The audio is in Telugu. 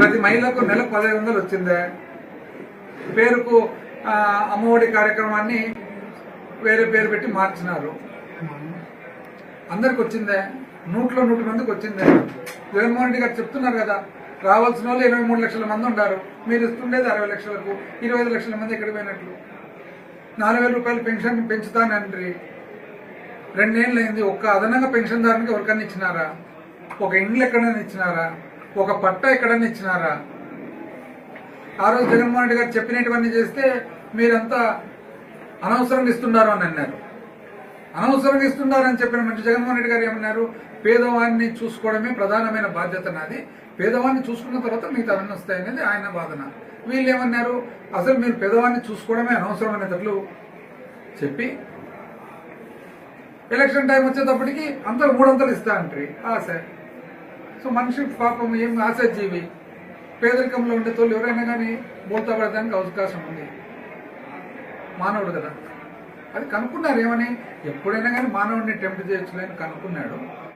ప్రతి మహిళకు నెలకు 1500 వచ్చిందే. పేరుకు అమ్మఒడి కార్యక్రమాన్ని వేరే పేరు పెట్టి మార్చినారు. అందరికి వచ్చిందే, 100 మందికి వచ్చిందే. జగన్మోహన్ రెడ్డి గారు చెప్తున్నారు కదా, రావాల్సిన వాళ్ళు 23 లక్షల మంది ఉన్నారు, మీరు ఇస్తుండేది 60 లక్షలకు, 25 లక్షల మంది ఎక్కడికి పోయినట్లు? 4000 రూపాయలు పెన్షన్ పెంచుతానండి. 2 ఏళ్ళు అయింది. ఒక్క అదనంగా పెన్షన్దారునికి ఎవరికన్నా ఇచ్చినారా? ఒక ఇండ్లు ఎక్కడైనా ఇచ్చినారా? ఒక పట్టా ఎక్కడైనా ఇచ్చినారా? ఆ రోజు జగన్మోహన్ రెడ్డి గారు చెప్పినటువన్నీ చేస్తే మీరంతా అనవసరంగా ఇస్తున్నారు అని అన్నారు. అనవసరంగా ఇస్తున్నారని చెప్పిన మంచి జగన్మోహన్ రెడ్డి గారు ఏమన్నారు? పేదవాడిని చూసుకోవడమే ప్రధానమైన బాధ్యత నాది, పేదవాడిని చూసుకున్న తర్వాత మిగతా అవన్నీ వస్తాయనేది ఆయన వాదన. వీళ్ళు ఏమన్నారు? అసలు మీరు పేదవాడిని చూసుకోవడమే అనవసరమైనట్లు చెప్పి ఎలక్షన్ టైం వచ్చేటప్పటికి అంతా 300 ఇస్తా అంటారు. ఆశ. సో మనిషి పాపం ఏం ఆశాజీవి, పేదరికంలో ఉండే తోళ్ళు ఎవరైనా కానీ బోల్తా పడడానికి అవకాశం ఉంది. మానవుడు కదా, అది కనుక్కున్నారు. ఏమని? ఎప్పుడైనా కానీ మానవుడిని టెంప్ట్ చేయొచ్చు అని కనుక్కున్నాడు.